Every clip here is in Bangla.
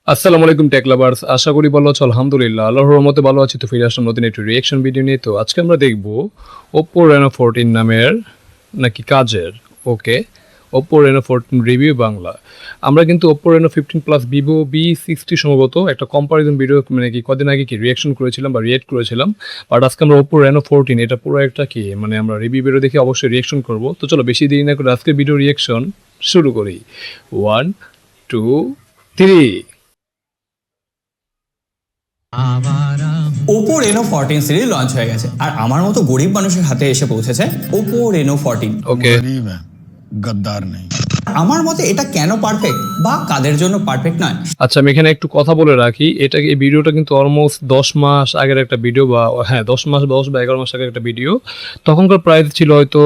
আসসালামু আলাইকুম টেক লাভার্স, আশা করি ভালো আছো। আলহামদুলিল্লাহ, আল্লাহর রহমতে ভালো আছি। তো ফিরে আসলাম নতুন একটি রিয়াকশন ভিডিও নিয়ে। তো আজকে আমরা দেখব Oppo Reno 14 নামের নাকি কাজের Oppo Reno 14 রিভিউ বাংলা। আমরা কিন্তু Oppo Reno 15 plus Vivo V60 সম্ভবত একটা কম্পারিজন ভিডিও মানে কি কদিন আগে কি রিয়াকশন করেছিলাম বা রিয়েক্ট করেছিলাম। বাট আজকে আমরা Oppo Reno 14 এটা পুরো একটা কি মানে আমরা রিভিউ ভিডিও দেখে অবশ্যই রিয়াকশন করব। তো চলো বেশি দেরি না করে আজকে ভিডিও রিয়াকশন শুরু করি। 1 2 3। Oppo Reno 14 সিরিজ লঞ্চ হয়ে গেছে আর আমার মতো গরিব মানুষের হাতে এসে পৌঁছেছে Oppo Reno 14। ওকে, गरीब है गद्दार नहीं। আমার মতে এটা কেন পারফেক্ট বা কাদের জন্য পারফেক্ট নয়। আচ্ছা আমি এখানে একটু কথা বলে রাখি, এই ভিডিওটা কিন্তু অলমোস্ট 10 মাস আগের একটা ভিডিও বা হ্যাঁ 10 মাস 10 বা 11 মাস আগের একটা ভিডিও। তখনকার প্রাইস ছিল হয়তো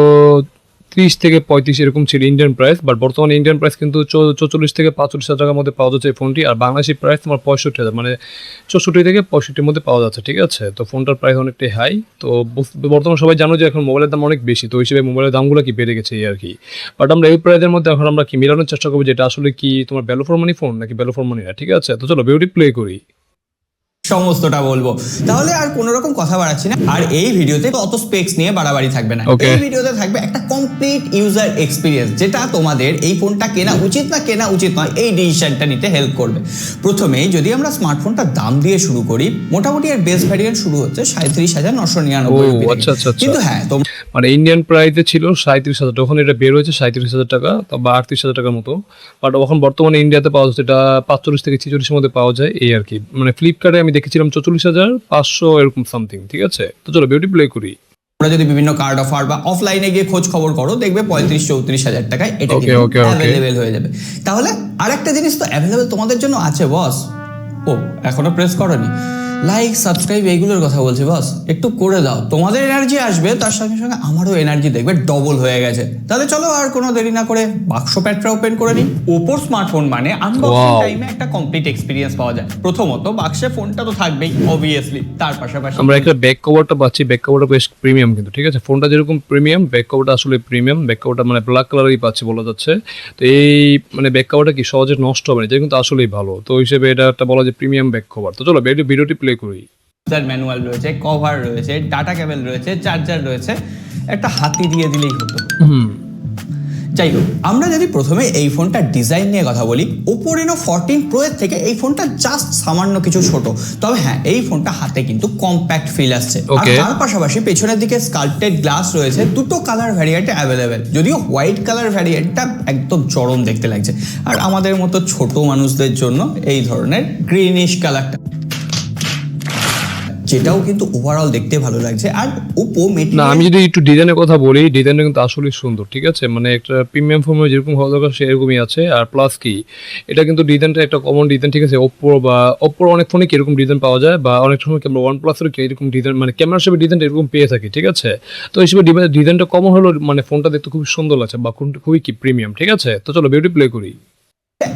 30 থেকে 35 এরকম ছিল ইন্ডিয়ান প্রাইস। বাট বর্তমানে ইন্ডিয়ান প্রাইস কিন্তু 44 থেকে 45 হাজার টাকার মধ্যে পাওয়া যাচ্ছে এই ফোনটি। আর বাংলাদেশি প্রাইস তোমার 65,000 মানে 64 থেকে 65-র মধ্যে পাওয়া যাচ্ছে। ঠিক আছে, তো ফোনটার প্রাইস অনেকটাই হাই। তো বর্তমানে সবাই জানো যে এখন মোবাইলের দাম অনেক বেশি, তো হিসেবে মোবাইলের দামগুলো কি বেড়ে গেছে এই আর কি। বাট আমরা এই প্রাইসের মধ্যে এখন আমরা কি মেলানোর চেষ্টা করবো যেটা আসলে কি তোমার ভ্যালু ফর মানি ফোন নাকি ভ্যালু ফর মানি না। ঠিক আছে, তো চলো ভিডিওটি প্লে করি, সমস্তটা বলবো। তাহলে আর কোনো রকম কথা বাড়াচ্ছি না, আর এই ভিডিওতে অত স্পেক্স নিয়ে বাড়াবাড়ি থাকবে না। Okay. এই ভিডিওতে থাকবে একটা কমপ্লিট ইউজার এক্সপিরিয়েন্স, যেটা তোমাদের এই ফোনটা কেনা উচিত না কেনা উচিত নয় এই ডিসিশনটা নিতে হেল্প করবে। প্রথমেই যদি আমরা স্মার্টফোনটার দাম দিয়ে শুরু করি, মোটামুটি এর বেস ভ্যারিয়েন্ট শুরু হচ্ছে 37,999 ও আচ্ছা আচ্ছা আচ্ছা। কিন্তু হ্যাঁ মানে ইন্ডিয়ান প্রাইসে ছিল 37,000, তখন এটা বের হয়েছে 37,000 টাকা বা 38,000 টাকার মতো। বাট এখন বর্তমানে ইন্ডিয়াতে পাওয়া যাচ্ছে এটা 45 থেকে 46-এর মধ্যে পাওয়া যায় এই আর কি। মানে ফ্লিপকার্টে আমি দেখেছিলাম 44,500 এরকম সামথিং। ঠিক আছে, তো চলো বিউটি প্লে করি। তোমরা যদি বিভিন্ন কার্ড অফার বা অফলাইনে গিয়ে খোঁজ খবর করো, দেখবে 35-34 হাজার টাকায় এটা অ্যাভেলেবেল হয়ে যাবে। তাহলে আরেকটা জিনিস তো অ্যাভেলেবেল তোমাদের জন্য আছে বস। ও এখনো প্রেস করনি লাইক সাবস্ক্রাইব এইগুলোর কথা বলছি বস, একটু করে দাও। তোমাদের এনার্জি আসবে, তার সঙ্গে সঙ্গে আমারও এনার্জি দেখবে ডবল হয়ে গেছে। তাহলে চলো আর কোনো দেরি না করে বাক্স প্যাটরা ওপেন করে নিই। ওপোর স্মার্টফোন মানে আনবক্সিং টাইমে একটা কমপ্লিট এক্সপিরিয়েন্স পাওয়া যায়। প্রথমত বাক্সে ফোনটা তো থাকবেই অবভিয়াসলি, তার পাশাপাশি আমরা একটা ব্যাক কভারটা পাচ্ছি। ব্যাক কভারটা বেশ প্রিমিয়াম কিন্তু। ঠিক আছে, ফোনটা যেরকম প্রিমিয়াম ব্যাক কভারটা আসলে প্রিমিয়াম। ব্যাক কভারটা মানে ব্ল্যাক কালারই পাচ্ছি বলা যাচ্ছে। তো এই মানে ব্যাক কভারটা কি সহজে নষ্ট হবে না, এটা কিন্তু আসলেই ভালো। তো হিসেবে এটা একটা বলা যায় প্রিমিয়াম ব্যাক কভার। তো চলো ভিডিওটি প্লে করি। ম্যানুয়াল রয়েছে, কভার রয়েছে, ডাটা কেবল রয়েছে, চার্জার রয়েছে, একটা হাতি দিয়ে দিলেই হতো। যাই হোক, আমরা যদি প্রথমে এই ফোনটার ডিজাইন নিয়ে কথা বলি, Oppo Reno 14 Pro এর থেকে এই ফোনটা জাস্ট সামান্য কিছু ছোট। তবে হ্যাঁ, এই ফোনটা হাতে কিন্তু কম্প্যাক্ট ফিল আসছে। আর তার পাশাপাশি পেছনের দিকে স্কাল্পটেড গ্লাস রয়েছে, দুটো কালার ভ্যারিয়েন্টে অ্যাভেলেবেল। যদিও হোয়াইট কালার ভ্যারিয়েন্টটা একদম চরম দেখতে লাগছে, আর আমাদের মতো ছোট মানুষদের জন্য এই ধরনের গ্রিনিশ কালারটা, যেটাও কিন্তু ওভারঅল দেখতে ভালো লাগছে। আর Oppo না আমি যদি একটু ডিজাইনের কথা বলি, ডিজাইনটা কিন্তু আসলে সুন্দর। ঠিক আছে, মানে একটা প্রিমিয়াম ফোনে যেরকম হওয়া দরকার সেরকমই আছে। আর প্লাস কি এটা কিন্তু ডিজাইনটা একটা কমন ডিজাইন। ঠিক আছে, ওপ্পোর অনেক ফোনে কি এরকম ডিজাইন পাওয়া যায়, বা অনেক সময় আমরা OnePlus-এরও কি এরকম ডিজাইন মানে ক্যামেরা হিসেবে ডিজাইনটা এরকম পেয়ে থাকি। ঠিক আছে, তো হিসেবে ডিজাইনটা কমন হলো, মানে ফোনটা দেখতে খুবই সুন্দর লাগছে বা খুবই কি প্রিমিয়াম। ঠিক আছে, তো চলো বিউটি প্লে করি।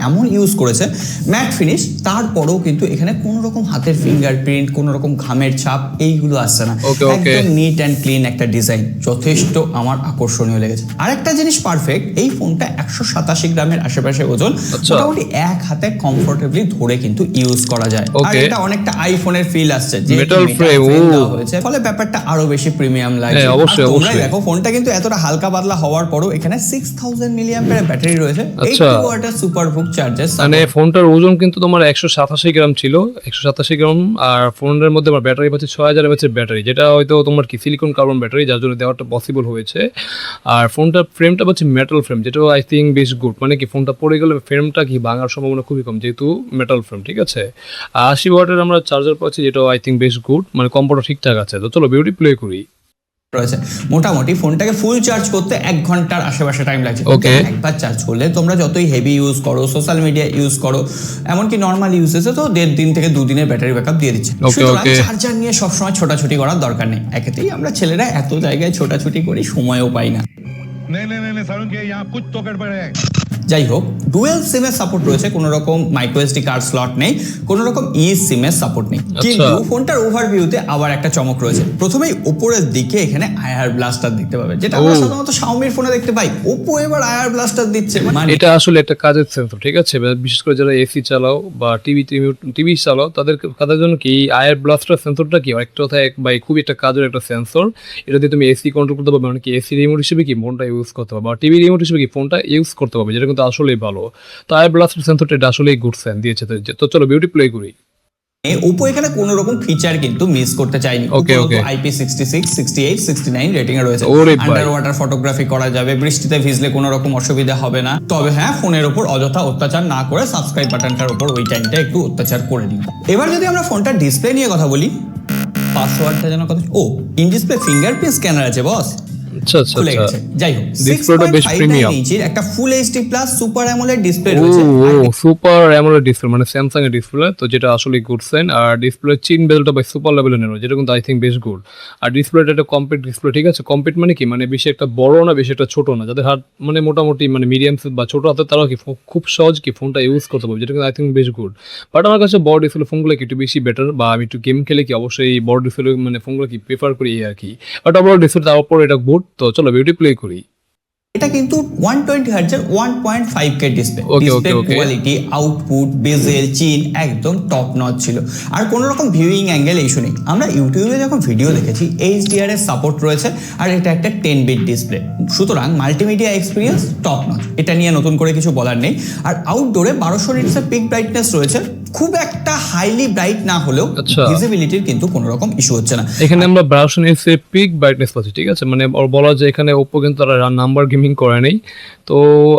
এমন ইউজ করেছে ম্যাট ফিনিশ, তারপরেও কিন্তু এখানে কোনো রকম হাতের ফিঙ্গারপ্রিন্ট, কোনো রকম ঘামের ছাপ এইগুলো আসছে না। একদম নিট অ্যান্ড ক্লিন একটা ডিজাইন, যথেষ্ট আমার আকর্ষণীয় লেগেছে। আরেকটা জিনিস পারফেক্ট, এই ফোনটা 187 গ্রামের আশেপাশে ওজন, মোটামুটি এক হাতে কমফোর্টেবলি ধরে কিন্তু ইউজ করা যায়। আর এটা অনেকটা আইফোনের ফিল আসছে, যে মেটাল ফ্রেম হয়েছে, ফলে ব্যাপারটা আরো বেশি প্রিমিয়াম লাগে। তোমরা দেখো ফোনটা কিন্তু এতটা হালকা পাতলা হওয়ার পরও এখানে 6000 মিলিঅ্যাম্পিয়ারের ব্যাটারি রয়েছে, 80 ওয়াটের সুপার মানে ফোনটার ওজন কিন্তু তোমার 187 গ্রাম ছিল, 187 গ্রাম। আর ফোনের মধ্যে আমার ব্যাটারি পাচ্ছে 6000 mAh ব্যাটারি, যেটা হয়তো তোমার কি সিলিকন কার্বন ব্যাটারি, যার জন্য দেওয়াটা পসিবল হয়েছে। আর ফোনটার ফ্রেমটা পাচ্ছে মেটাল ফ্রেম, যেটা আই থিঙ্ক বেশ গুড। মানে কি ফোনটা পড়ে গেলে ফ্রেমটা কি ভাঙার সম্ভাবনা খুবই কম, যেহেতু মেটাল ফ্রেম। ঠিক আছে, 80 ওয়াটের আমরা চার্জার পাচ্ছি, যেটা আই থিঙ্ক বেশ গুড। মানে কম্পোটা ঠিকঠাক আছে। তো চলো বিউটি প্লে করি। রয়েছে মোটামুটি ফোনটাকে ফুল চার্জ করতে 1 ঘন্টার আশেপাশে টাইম লাগছে। একবার চার্জ করলে তোমরা যতই হেভি ইউজ করো, সোশ্যাল মিডিয়া ইউজ করো, এমনকি নর্মাল ইউজেসে তো 1.5 দিন থেকে 2 দিনের ব্যাটারি ব্যাকআপ দিয়ে দিচ্ছে। সুতরাং চার্জার নিয়ে সবসময় ছোটাছুটি করার দরকার নেই। একেতেই আমরা ছেলেরা এত জায়গায় ছোটাছুটি করি, সময়ও পাই না। যাই হোক, ডুয়েল সিমের সাপোর্ট রয়েছে, কোনো রকম মাইক্রো এসডি কার্ড স্লট নেই, কোনো রকম ই সিমের সাপোর্ট নেই। কিন্তু ফোনটার ওভারভিউতে আবার একটা চমক রয়েছে। প্রথমেই উপরের দিকে এখানে আইআর ব্লাস্টার দেখতে পাবে, যেটা আমরা সাধারণত শাওমির ফোনে দেখতে পাই। ওপো এবার আইআর ব্লাস্টার দিচ্ছে, মানে এটা আসলে একটা কাজের সেন্সর, ঠিক আছে? বিশেষ করে যারা এসি চালাও বা টিভি চালাও তাদের জন্য কি আইআর ব্লাস্টার সেন্সরটা কি একটা কথায় ভাই খুবই একটা কাজের একটা সেন্সর। এটা দিয়ে তুমি এসি কন্ট্রোল করতে পারবে, মানে কি এসি রিমোট হিসেবে কি ফোনটা ইউজ করতে পারবে, বা টিভি রিমোট হিসেবে কি ফোনটা ইউজ করতে পারবে, যেটা কিন্তু আসলেই ভালো। তো আইআর ব্লাস্টার সেন্সরটা এটা আসলেই গুড সেন্স দিয়েছে। তো চলো বিউটি প্লে করি। ওপো এখানে কোনো রকম ফিচার কিন্তু মিস করতে চাইনি। Okay. IP66, 68, 69 রেটিং এ রয়েছে। ওরে ভাই। আন্ডার ওয়াটার ফটোগ্রাফি করা যাবে, বৃষ্টিতে ভিজলে কোনো রকম অসুবিধা হবে না। তবে হ্যাঁ, ফোনের উপর অযথা অত্যাচার না করে সাবস্ক্রাইব বাটনটার উপর ওই টাইমটা একটু অত্যাচার করে দিন। এবার যদি আমরা ফোনটার ডিসপ্লে নিয়ে কথা বলি, পাসওয়ার্ডটা যেন কথা, ইন ডিসপ্লে ফিঙ্গারপ্রিন্ট স্ক্যানার আছে বস। আচ্ছা আচ্ছা খুলে আচ্ছা। গেছে। যাই হোক, ডিসপ্লেটা বেশ 6.59 প্রিমিয়াম। ইঞ্চির একটা full HD plus super AMOLED display ও রয়েছে। সুপার অ্যামোলেড ডিসপ্লে, মানে স্যামসাং এর ডিসপ্লে, তো যেটা আসলে গুড সাইন। আর ডিসপ্লে চিন বেজলটা বাই সুপার লেভেলের নেনো, যেটা কিন্তু আই থিঙ্ক বেশ গুড। আর ডিসপ্লেটা একটা কমপ্লিট ডিসপ্লে, ঠিক আছে? কমপ্লিট মানে কি, মানে বেশি একটা বড় না বেশি একটা ছোট না, যাদের হাত মানে মোটামুটি মানে মিডিয়াম বা ছোট হাতে তারাও কি খুব সহজ কি ফোনটা ইউজ করতে পারবে, যেটা কিন্তু আই থিঙ্ক বেশ গুড। বাট আমার কাছে বড় ডিসপ্লে ফোনগুলো কি একটু বেশি বেটার, বা আমি একটু গেম খেলে কি অবশ্যই বড় ডিসপ্লে মানে ফোনগুলো কি প্রেফার করি আর কি। বাট বড় ডিসপ্লে তার উপর এটা গুড। তো চলো বিউটি প্লে করি। এটা কিন্তু 120 হার্টজের 1.5K display. Okay, display okay, okay. Quality, output, bezel, chin একদম টপ নচ ছিল। আর কোনো রকম ভিউইং অ্যাঙ্গেল ইস্যু নেই। আমরা ইউটিউবে যখন ভিডিও দেখেছি HDR এর সাপোর্ট রয়েছে, আর এটা একটা 10 বিট ডিসপ্লে, সুতরাং মাল্টিমিডিয়া এক্সপিরিয়েন্স টপ নচ। এটা নিয়ে নতুন করে কিছু বলার নেই। আর আউটডোরে 1200 নিটসের পিক ব্রাইটনেস রয়েছে, খুব একটা হাইলি ব্রাইট না হলেও আচ্ছা। ভিজিবিলিটির কিন্তু কোনো রকম ইস্যু হচ্ছে না। এখানে আমরা ব্রাউশন এসে পিক ব্রাইটনেস পাচ্ছি, ঠিক আছে? মানে বলা যায় এখানে ওপো কিন্তু তারা নাম্বার গেমিং করে নেই, তো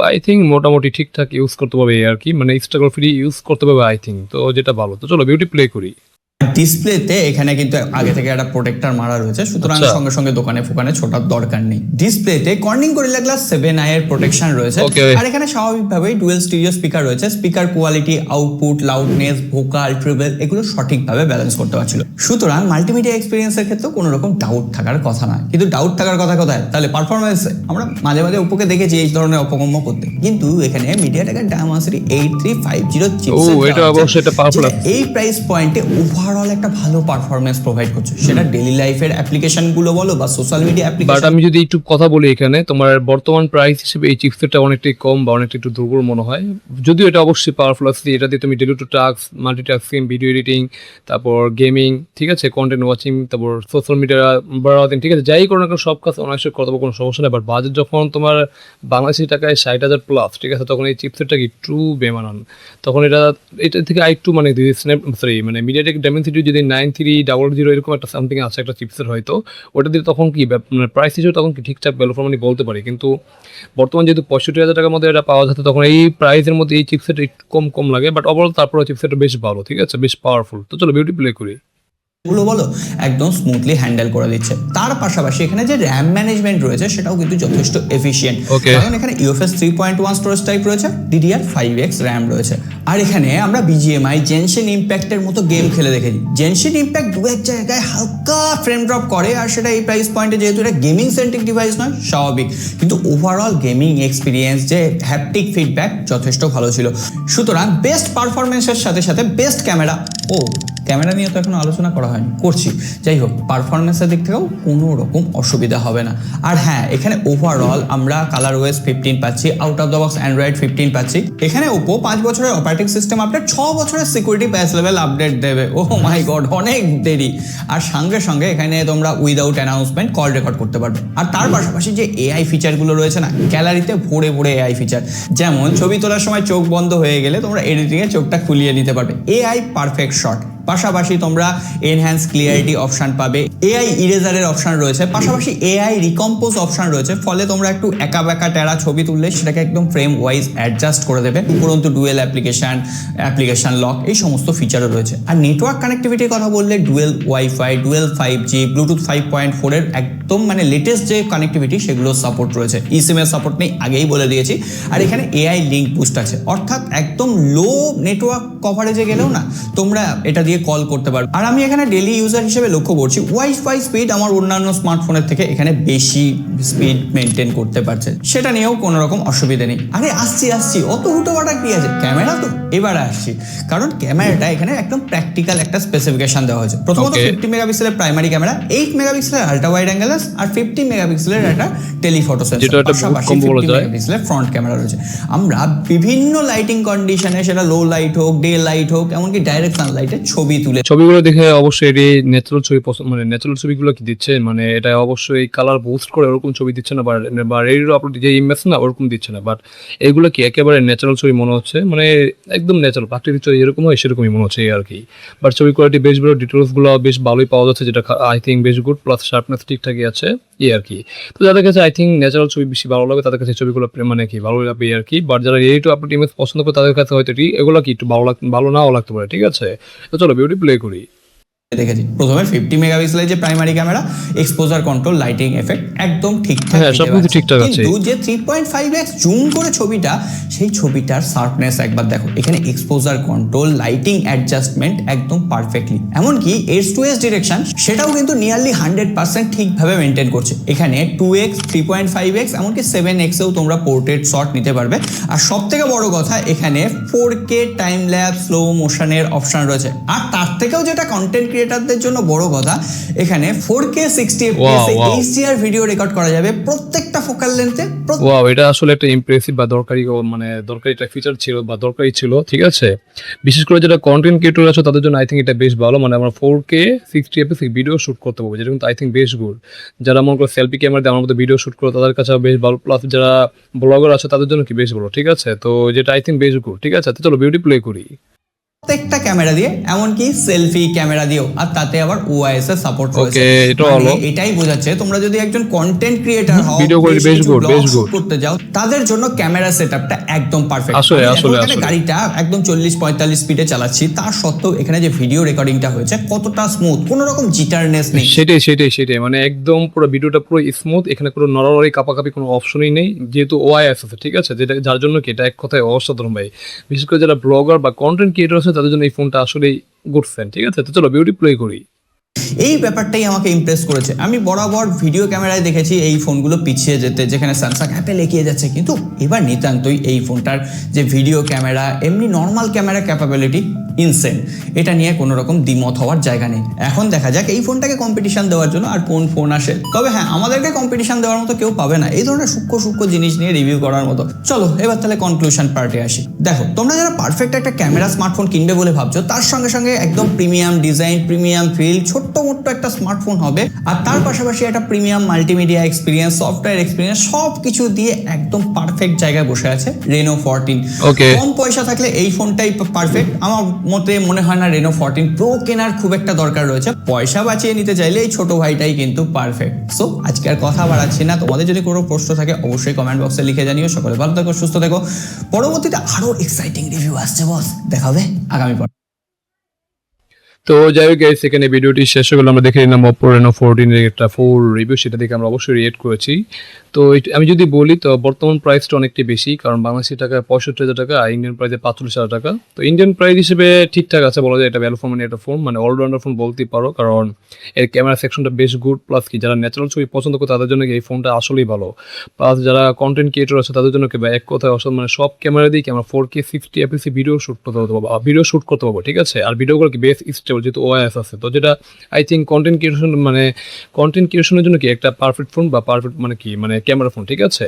আই থিঙ্ক মোটামুটি ঠিকঠাক ইউজ করতে পারবে আর কি, মানে স্ট্রাগল ফ্রি ইউজ করতে পারবে আই থিঙ্ক, তো যেটা ভালো। তো চলো বিউটি প্লে করি। ডিসপ্লেতে এখানে কিন্তু আগে থেকে একটা প্রোটেক্টর মারা রয়েছে, সুতরাং আচ্ছা। সঙ্গে সঙ্গে দোকানে ফোকানে ছোটার দরকার নেই। ডিসপ্লেতে কর্নিং গরিলা গ্লাস 7i এর প্রোটেকশন রয়েছে। Okay. আর এখানে স্বাভাবিকভাবেই ডুয়েল স্টিরিও স্পিকার রয়েছে। Speaker quality, output, loudness, vocal, tribal এগুলো সঠিকভাবে ব্যালেন্স করতে পারছিল, সুতরাং মাল্টিমিডিয়া এক্সপিরিয়েন্সের ক্ষেত্রে কোনো রকম ডাউট থাকার কথা না। কিন্তু ডাউট থাকার কথা কোথায়? তাহলে পারফরমেন্সে আমরা মাঝে মাঝে ওপোকে দেখেছি এই ধরনের অপকর্ম করতে, কিন্তু এখানে মিডিয়াটেকের ডায়মেনসিটি 8350 চিপসেট এটা অবশ্যই একটা powerful আছে। এই প্রাইস পয়েন্টে ওভারঅল একটা ভালো পারফরমেন্স প্রোভাইড করছে, সেটা ডেইলি লাইফের অ্যাপ্লিকেশন গুলো বলো বা সোশ্যাল মিডিয়া বাট অ্যাপ্লিকেশন। আমি যদি একটু কথা বলি এখানে, তোমার বর্তমান প্রাইস হিসেবে এই চিপসেটটা অনেকটাই কম বা অনেকটা একটু দুর্বল মনে হয়, যদিও এটা অবশ্যই পাওয়ারফুল আছে। এটা দিয়ে তুমি daily to task, multitasking, video editing, তারপর গেমিং, ঠিক আছে, কন্টেন্ট ওয়াচিং, তারপর সোশ্যাল মিডিয়া ব্রাউজিং, ঠিক আছে, যাই করো না কেন সব কাজ অনায়াসে করতে পারবো, কোনো সমস্যা নেই। বাট বাজেট যখন তোমার বাংলাদেশি টাকায় 60,000 প্লাস, ঠিক আছে, তখন এই চিপসেটটা কি ট্রু বেমানান। তখন এটা থেকে আরেকটু মানে মানে মিডিয়াটেক ডায়মেনসিটি যদি 9300 এরকম একটা সামথিং আছে একটা চিপসের হয়তো, ওটা দিয়ে তখন কি মানে প্রাইস হিসেবে তখন কি ঠিকঠাক ভ্যালু ফর মানি বলতে পারি। কিন্তু বর্তমান যেহেতু 65,000 টাকার মধ্যে এটা পাওয়া যাচ্ছে, তখন এই প্রাইসের মধ্যে এই চিপসেট একটু কম লাগে। বাট ওভারঅল তারপরে চিপসেটটা বেশ ভালো, ঠিক আছে, বেশ পাওয়ারফুল। তো চলো বিউটি প্লে করি। গুলো বলো একদম স্মুথলি হ্যান্ডেল করে দিচ্ছে। তার পাশাপাশি এখানে যে র্যাম ম্যানেজমেন্ট রয়েছে সেটাও কিন্তু যথেষ্ট এফিশিয়েন্ট, Okay. কারণ এখানে UFS 3.1 স্টোরেজ টাইপ রয়েছে, DDR5X র্যাম রয়েছে। আর এখানে আমরা BGMI, জেনশিন ইম্প্যাক্টের মতো গেম খেলে দেখেছি। জেনশিন ইম্প্যাক্ট দু এক জায়গায় হালকা ফ্রেম ড্রপ করে, আর সেটা এই প্রাইস পয়েন্টে যেহেতু এটা গেমিং সেন্ট্রিক ডিভাইস নয়, স্বাভাবিক। কিন্তু ওভারঅল গেমিং এক্সপিরিয়েন্স, যে হ্যাপটিক ফিডব্যাক যথেষ্ট ভালো ছিল। সুতরাং বেস্ট পারফরমেন্সের সাথে সাথে বেস্ট ক্যামেরা, ক্যামেরা নিয়ে তো এখনো আলোচনা করা হয়নি, করছি। যাই হোক, পারফরমেন্সের দিক থেকেও কোনো রকম অসুবিধা হবে না। আর হ্যাঁ, এখানে ওভারঅল আমরা ColorOS 15 পাচ্ছি, out of the box Android 15 পাচ্ছি। এখানে ওপো 5 বছরের অপারেটিং সিস্টেম আপডেট, 6 বছরের সিকিউরিটি প্যাচ লেভেল আপডেট দেবে। ও মাই গড, অনেক দেরি। আর সঙ্গে সঙ্গে এখানে তোমরা উইদাউট অ্যানাউন্সমেন্ট কল রেকর্ড করতে পারবে। আর তার পাশাপাশি যে AI ফিচারগুলো রয়েছে না, গ্যালারিতে ভরে ভরে AI ফিচার, যেমন ছবি তোলার সময় চোখ বন্ধ হয়ে গেলে তোমরা এডিটিংয়ে চোখটা খুলিয়ে নিতে পারবে, AI পারফেক্ট শট। পাশাপাশি তোমরা এনহ্যান্স ক্লিয়ারিটি অপশন পাবে, AI ইরেজারের অপশন রয়েছে, পাশাপাশি AI রিকম্পোজ অপশন রয়েছে, ফলে তোমরা একটু একা বেকা টেরা ছবি তুললে সেটাকে একদম ফ্রেম ওয়াইজ অ্যাডজাস্ট করে দেবে। উপরন্তু ডুয়েল অ্যাপ্লিকেশন লক, এই সমস্ত ফিচারও রয়েছে। আর নেটওয়ার্ক কানেক্টিভিটির কথা বললে dual wifi, dual 5G, Bluetooth 5.4 এর একদম মানে লেটেস্ট যে কানেক্টিভিটি সেগুলো সাপোর্ট রয়েছে। eSIM এর সাপোর্ট নেই, আগেই বলে দিয়েছি। আর এখানে AI লিঙ্ক বুস্ট আছে, অর্থাৎ একদম লো নেটওয়ার্ক কভারেজে গেলেও না তোমরা এটা দিয়ে দিয়ে কল করতে পারবে। আর আমি এখানে ডেলি ইউজার হিসেবে লক্ষ্য করছি ওয়াইফাই স্পিড আমার অন্যান্য স্মার্টফোনের থেকে এখানে বেশি স্পিড মেনটেন করতে পারছে, সেটা নিয়েও কোনো রকম অসুবিধা নেই। আরে আসছি অত হুটোপাটা কি আছে, ক্যামেরা তো এবারে আসছি, কারণ ক্যামেরাটা এখানে একদম প্র্যাকটিক্যাল একটা স্পেসিফিকেশন দেওয়া হয়েছে। প্রথমত 50 মেগাপিক্সেলের প্রাইমারি ক্যামেরা, 8 মেগাপিক্সেলের আল্ট্রা ওয়াইড অ্যাঙ্গেল আর 50 মেগাপিক্সেলের একটা টেলিফটো সেন্সর, যেটা একটা পাশাপাশি কম বলা 50 যায়। মেগাপিক্সেলের ফ্রন্ট ক্যামেরা রয়েছে। আমরা বিভিন্ন লাইটিং কন্ডিশনে, সেটা লো লাইট হোক, ডে লাইট হোক, এমনকি ডাইরেক্ট সানলাইটে ছবি তুলে ছবিগুলো দেখে অবশ্যই এটি ন্যাচারাল ছবি পছন্দ, মানে ন্যাচারাল ছবিগুলো কি দিচ্ছে, মানে এটা অবশ্যই কালার বুস্ট করে ওরকম ছবি দিচ্ছে না, বা রেডিও আপলোড যে ইমেজ না ওরকম দিচ্ছে না, বাট এগুলো কি একেবারে ন্যাচারাল ছবি মনে হচ্ছে, মানে একদম ন্যাচারাল প্রাকৃতিক ছবি যেরকম হয় সেরকমই মনে হচ্ছে আর কি। বাট ছবি কোয়ালিটি বেশ ভালো, ডিটেলসগুলো বেশ ভালোই পাওয়া যাচ্ছে, যেটা আই থিঙ্ক বেশ গুড, প্লাস শার্পনেস ঠিকঠাকই আছে আর কি। তো যাদের কাছে আই থিঙ্ক ন্যাচারাল ছবি বেশি ভালো লাগে তাদের কাছে ছবিগুলো মানে কি ভালো লাগবে আর কি। বাট যারা রেডি টু আপলোড ইমেজ পছন্দ করে তাদের কাছে হয়তো এগুলো কি একটু ভালো নাও লাগতে পারে, ঠিক আছে। তো চলো ভিডিওটি প্লে করি। দেখেছি প্রথমে 50 মেগাপিক্সেলের যে primary camera, exposure control, lighting effect একদম ঠিকঠাক, হ্যাঁ, সবকিছু ঠিকঠাক আছে। কিন্তু যে 3.5x জুম করে ছবিটা, সেই ছবিটার শার্পনেস একবার দেখো। এখানে এক্সপোজার কন্ট্রোল, লাইটিং অ্যাডজাস্টমেন্ট একদম পারফেক্টলি, এমনকি এজ টু এজ ডিরেকশন সেটাও কিন্তু নিয়ারলি 100% ঠিকভাবে মেনটেন করছে। এখানে 2x, 3.5x, এমনকি 7x এও তোমরা পোর্ট্রেট শট নিতে পারবে। আর সব থেকে বড় কথা, এখানে 4K টাইম ল্যাপস, স্লো মোশনের অপশন রয়েছে। আর তার থেকেও যেটা কন্টেন্ট ক্রিয়েটারদের জন্য বড় কথা, এখানে 4K 60 FPS HDR video record করা যাবে প্রত্যেকটা ফোকাল লেন্থে। ওয়াও, এটা আসলে একটা ইমপ্রেসিভ বা দরকারি, মানে দরকারি একটা ফিচার ছিল বা দরকারি ছিল, ঠিক আছে। বিশেষ করে যারা কন্টেন্ট ক্রিয়েটর আছে তাদের জন্য আই থিঙ্ক এটা বেশ ভালো, মানে আমরা 4K 60 FPS ভিডিও শুট করতে পারবো, যেটা কিন্তু আই থিঙ্ক বেশ গুড। যারা মনে করে সেলফি ক্যামেরা দিয়ে আমার মতো ভিডিও শুট করে তাদের কাছে বেশ ভালো, প্লাস যারা ব্লগার আছে তাদের জন্য কি বেশ ভালো, ঠিক আছে। তো যেটা আই থিঙ্ক বেশ গুড, ঠিক আছে। তো চলো ভিডিওটি প্লে করি। প্রত্যেকটা ক্যামেরা দিয়ে, এমনকি সেলফি ক্যামেরা দিয়েও, আর তাতে আবার ওআইএস এর সাপোর্ট রয়েছে। ওকে, এটা হলো এটাই বোঝাচ্ছে তোমরা যদি একজন কন্টেন্ট ক্রিয়েটর হও, ভিডিও করে বেশ গুড করতে যাও, তাদের জন্য ক্যামেরা সেটআপটা একদম পারফেক্ট। আসলে গাড়িটা একদম 40-45 স্পিডে চালাচ্ছি, তার সত্ত্বেও এখানে যে ভিডিও রেকর্ডিংটা হয়েছে কতটা স্মুথ, কোনো রকম জিটারনেস নেই। সেটাই মানে একদম পুরো ভিডিওটা পুরো স্মুথ, এখানে কোনো নড়াড়ি কাপাকাপি কোনো অপশনই নেই, যেহেতু ওআইএস আছে, ঠিক আছে। যেটা যার জন্য কি এটা এক কথায় অসাধারণ ভাই। বিশেষ করে যারা ব্লগার বা কন্টেন্ট ক্রিয়েটর আছে তাদের জন্য এই ফোনটা আসলেই গুড ফ্যান, ঠিক আছে। তো চলো ভিডিওটি প্লে করি। এই ব্যাপারটাই আমাকে ইমপ্রেস করেছে। আমি বরাবর ভিডিও ক্যামেরায় দেখেছি এই ফোনগুলো পিছিয়ে যেতে, যেখানে স্যামসাং অ্যাপেল এগিয়ে যাচ্ছে, কিন্তু এবার নিতান্তই এই ফোনটার যে ভিডিও ক্যামেরা, এমনি নর্মাল ক্যামেরা ক্যাপাবিলিটি ইনসেন, এটা নিয়ে কোনো রকম দ্বিমত হওয়ার জায়গা নেই। এখন দেখা যাক এই ফোনটাকে কম্পিটিশন দেওয়ার জন্য আর কোন ফোন আসে। তবে হ্যাঁ, আমাদেরকে কম্পিটিশন দেওয়ার মতো কেউ পাবে না এই ধরনের সূক্ষ্ম জিনিস নিয়ে রিভিউ করার মতো। চলো এবার তাহলে কনক্লুশন পার্টে আসি। দেখো, তোমরা যারা পারফেক্ট একটা ক্যামেরা স্মার্টফোন কিনবে বলে ভাবছো, তার সঙ্গে সঙ্গে একদম প্রিমিয়াম ডিজাইন, প্রিমিয়াম ফিল, ছোট্ট মোট্ট একটা স্মার্টফোন হবে, আর তার পাশাপাশি একটা premium multimedia experience, software experience, সব কিছু দিয়ে একদম পারফেক্ট জায়গায় বসে আছে রেনো 14। কম পয়সা থাকলে এই ফোনটাই পারফেক্ট। আমার মতে মনে হয় না রেনো 14 প্রো কেনার খুব একটা দরকার রয়েছে। পয়সা বাঁচিয়ে নিতে চাইলে এই ছোট ভাইটাই কিন্তু পারফেক্ট। সো আজকে আর কথা বাড়াচ্ছি না, তোমাদের যদি কোনো প্রশ্ন থাকে অবশ্যই কমেন্ট বক্সে লিখে জানিও। সকলে ভালো থেকো, সুস্থ থেকো। পরবর্তীতে আরো এক্সাইটিং রিভিউ আসছে বস, দেখা হবে আগামী পর। তো যাই হোক গাইস, এখানে ভিডিওটি শেষ হয়ে গেল। আমরা দেখে নিলাম Oppo Reno 14 এর একটা ফুল রিভিউ, সেটা দেখে আমরা অবশ্যই রিয়েক্ট করেছি। তো আমি যদি বলি তো বর্তমান প্রাইসটা অনেকটাই বেশি, কারণ বাংলাদেশি টাকা 65,000 টাকা আর ইন্ডিয়ান প্রাইসে 45,000 টাকা। তো ইন্ডিয়ান প্রাইস হিসেবে ঠিকঠাক আছে, বলা যায় এটা ভ্যালু ফর মানি একটা ফোন, মানে অলরাউন্ডার ফোন বলতেই পারো, কারণ এর ক্যামেরা সেকশনটা বেশ গুড, প্লাস কি যারা ন্যাচারাল ছবি পছন্দ করে তাদের জন্য এই ফোনটা আসলেই ভালো। প্লাস যারা কন্টেন্ট ক্রিয়েটর আছে তাদের জন্য কি এক কথায় অসাধারণ, মানে সব ক্যামেরা দিয়ে আমরা 4K 60 FPS ভিডিও শুট করতে পারবো, ঠিক আছে। আর ভিডিওগুলো কি বেশ স্টেবল, যেহেতু ওআইএস আছে। তো যেটা আই থিঙ্ক কন্টেন্ট ক্রিয়েশনের জন্য কি একটা পারফেক্ট ফোন বা পারফেক্ট মানে কি মানে ক্যামেরা ফোন, ঠিক আছে।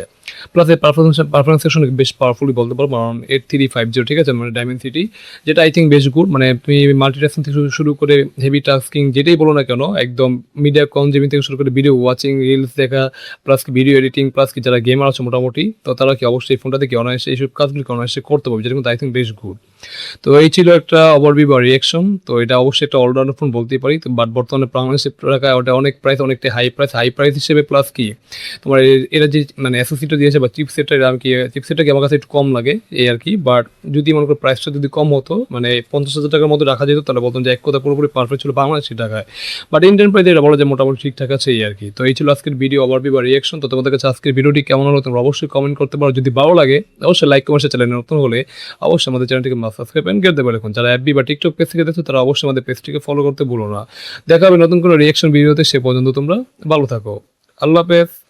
প্লাস এই পারফরমেন্স সেকশন বেশ পাওয়ারফুলি বলতে পারবো, কারণ 8350, ঠিক আছে, মানে ডাইমেনসিটি, যেটা আই থিঙ্ক বেশ গুড। মানে তুমি মাল্টিটাস্কিং থেকে শুরু করে হেভি টাস্কিং যেটাই বলো না কেন, একদম মিডিয়া কনজিউমিং থেকে শুরু করে ভিডিও ওয়াচিং, রিলস দেখা, প্লাস কি ভিডিও এডিটিং, প্লাস কি যারা গেমার আছে মোটামুটি, তো তারা কি অবশ্যই ফোনটাতে কি অনায়াসে এইসব কাজগুলি অনায়াসে করতে পারবে, যেটা কিন্তু আই থিঙ্ক বেশ গুড। তো এই ছিল একটা ওভারভিউ বা রিয়াকশন। তো এটা অবশ্যই একটা অলরাউন্ডার ফোন বলতেই পারি, বাট বর্তমানে বাংলাদেশের টাকায় ওটা অনেক প্রাইস, অনেকটা হাই প্রাইস হিসেবে, প্লাস কি তোমার এরা যে মানে অ্যাসোসিয়েটটা দিয়েছে বা চিপসেটটা, চিপসেটটা কি আমার কাছে একটু কম লাগে এই আর কি। বাট যদি মনে করো প্রাইসটা যদি কম হতো, মানে 50,000 টাকার মধ্যে রাখা যেত, তাহলে বলতাম যে এক কথা পুরোপুরি পারফেক্ট ছিল বাংলাদেশি টাকায়। বাট ইন্ডিয়ান প্রাইসে এটা বলা যায় মোটামুটি ঠিকঠাক আছে এই আর কি। তো এই ছিল আজকের ভিডিও ওভারভিউ বা রিয়াকশন। তো তোমাদের কাছে আজকের ভিডিওটি কেমন হলো তোমরা অবশ্যই কমেন্ট করতে পারো। যদি ভালো লাগে অবশ্যই লাইক, কমেন্ট, চ্যানেলে নতুন হলে অবশ্যই আমাদের চ্যানেলটিকে subscribe and get the bell icon. যারা এফবি বা টিকটক পেজ থেকে দেখছো তারা অবশ্যই আমাদের পেজটিকে ফলো করতে ভুলো না। দেখা হবে নতুন কোনো রিঅ্যাকশন ভিডিওতে, সে পর্যন্ত তোমরা ভালো থাকো। আল্লাহ হাফেজ।